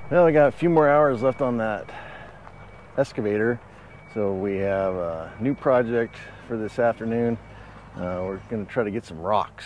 Well, we got a few more hours left on that excavator, so we have a new project for this afternoon. We're going to try to get some rocks.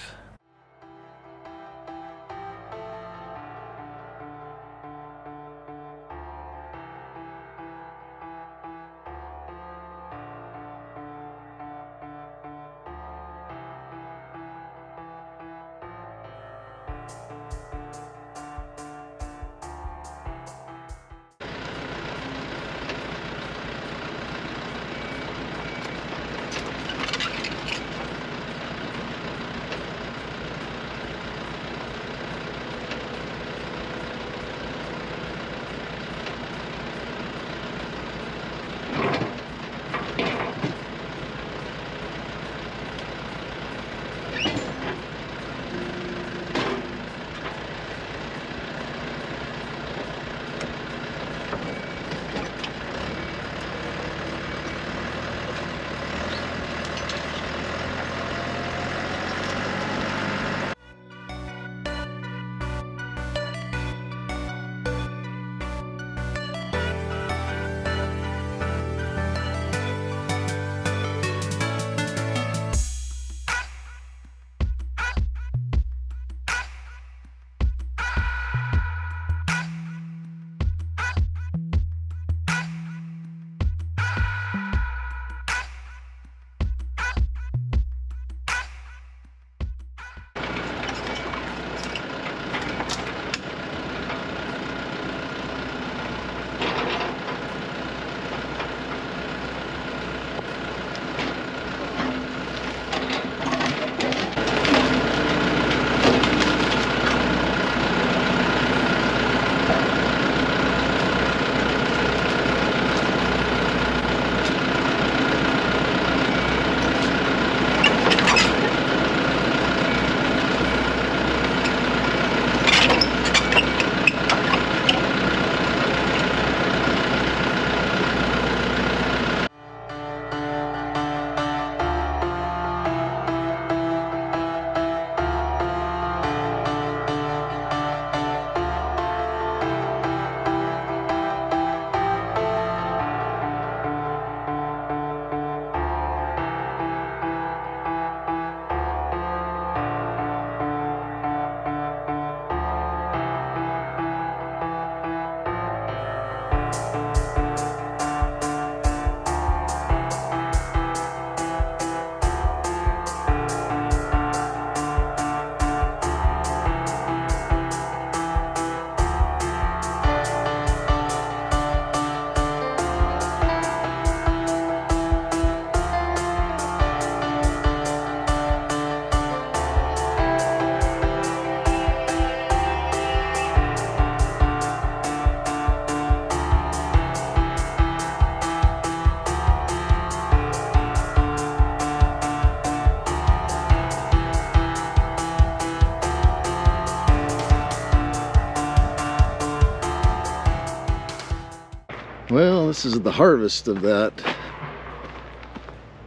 Well, this is the harvest of that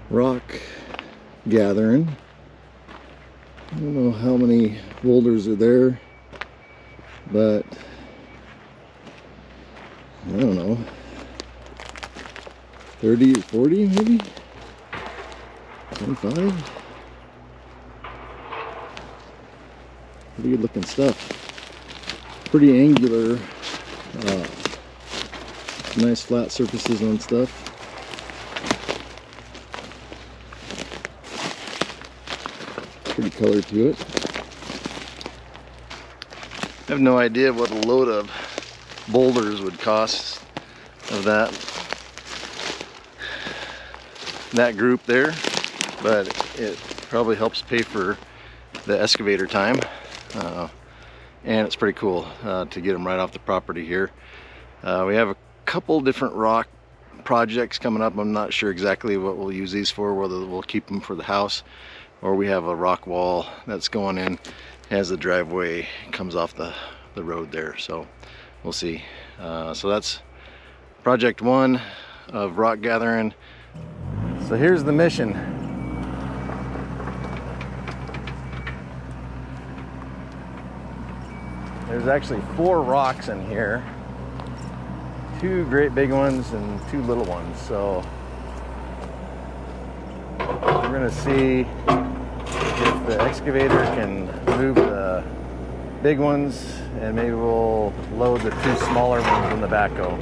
rock gathering. I don't know how many boulders are there, but I don't know, 30 or 40 maybe, 25. Pretty good looking stuff. Pretty angular, nice flat surfaces on stuff. Pretty color to it. I have no idea what a load of boulders would cost of that group there, but it probably helps pay for the excavator time, and it's pretty cool to get them right off the property here. We have a couple different rock projects coming up. I'm not sure exactly what we'll use these for, whether we'll keep them for the house, or we have a rock wall that's going in as the driveway comes off the road there, so we'll see. So that's project one of rock gathering. So here's the mission. There's actually 4 rocks in here. 2 great big ones and 2 little ones. So we're gonna see if the excavator can move the big ones, and maybe we'll load the 2 smaller ones in the backhoe.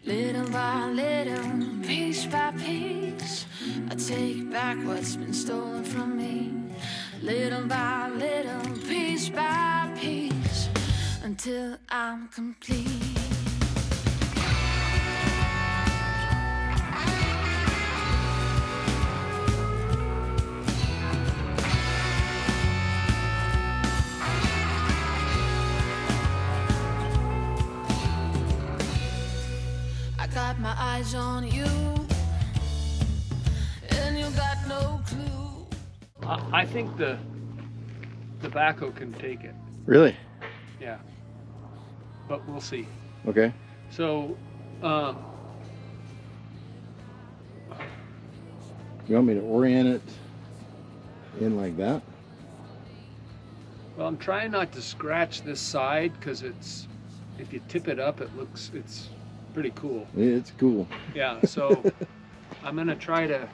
Little by little, piece by piece, I take back what's been stolen from me. Little by little, piece by piece, until I'm complete. I got my eyes on you, and you got no clue. I think the backhoe can take it. Really? Yeah. But we'll see. Okay. So, You want me to orient it in like that? well, I'm trying not to scratch this side because if you tip it up, it's pretty cool. It's cool. Yeah, so I'm gonna try to,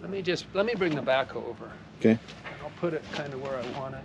let me bring the backhoe over. Okay. And I'll put it kind of where I want it.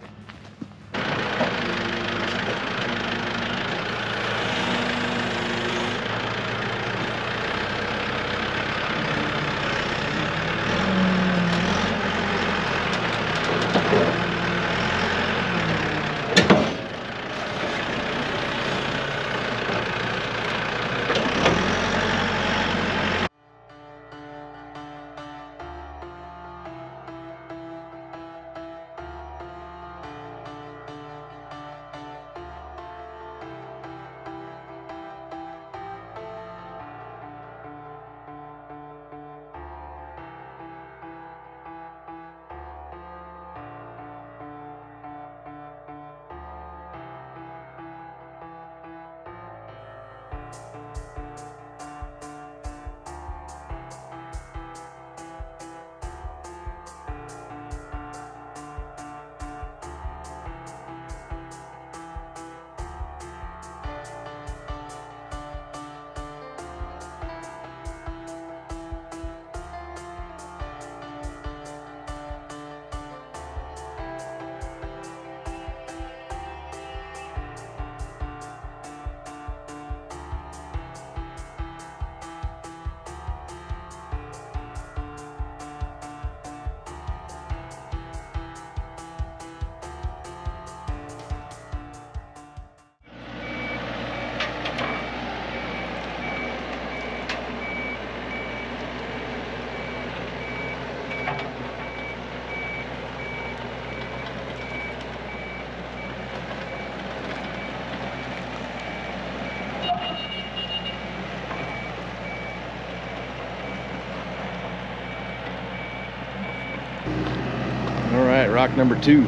All right, rock number 2.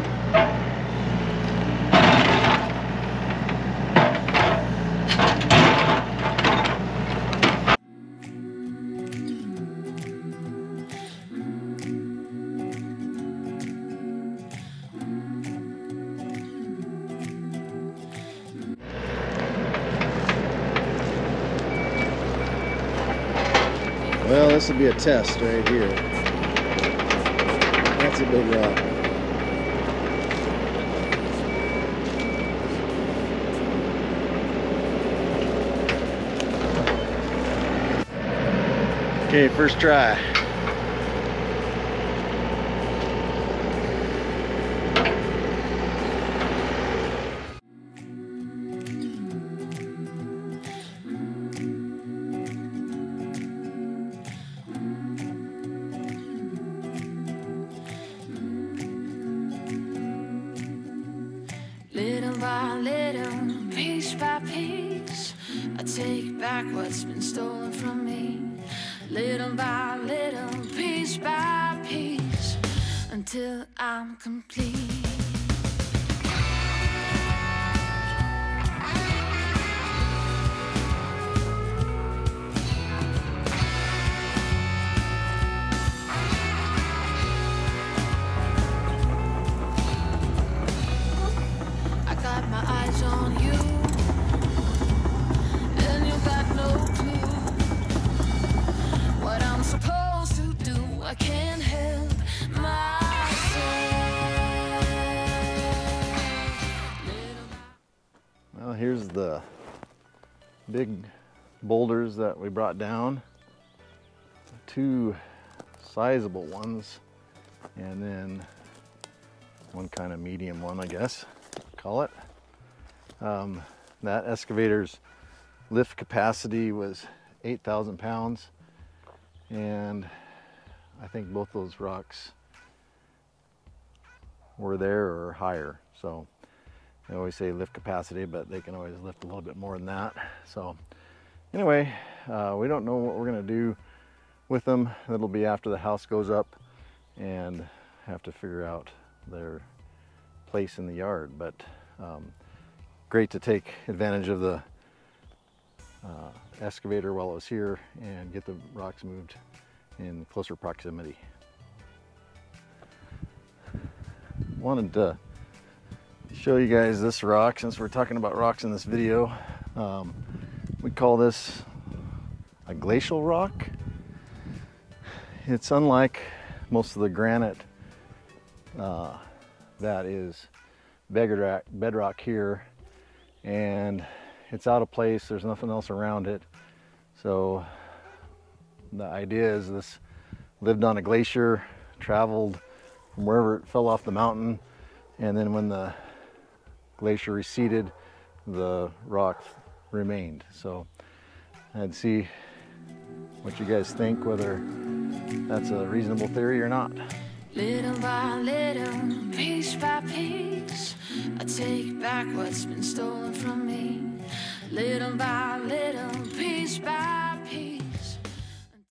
Well, this will be a test right here. That's a big rock. Okay, first try. Little by little, piece by piece, I take back what's been stolen from me. Little by little, piece by piece, until I'm complete. big boulders that we brought down, 2 sizable ones, and then one kind of medium one, I guess, call it. That excavator's lift capacity was 8,000 pounds, and I think both those rocks were there or higher. So I always say lift capacity, but they can always lift a little bit more than that. So anyway, we don't know what we're gonna do with them. That'll be after the house goes up and have to figure out their place in the yard. But great to take advantage of the excavator while it was here and get the rocks moved in closer proximity. Wanted to show you guys this rock since we're talking about rocks in this video. We call this a glacial rock. It's unlike most of the granite that is bedrock here, and it's out of place. There's nothing else around it. So the idea is this lived on a glacier, traveled from wherever it fell off the mountain, and then when the glacier receded, the rock remained. So I'd see what you guys think, whether that's a reasonable theory or not. Little by little, piece by piece, I take back what's been stolen from me.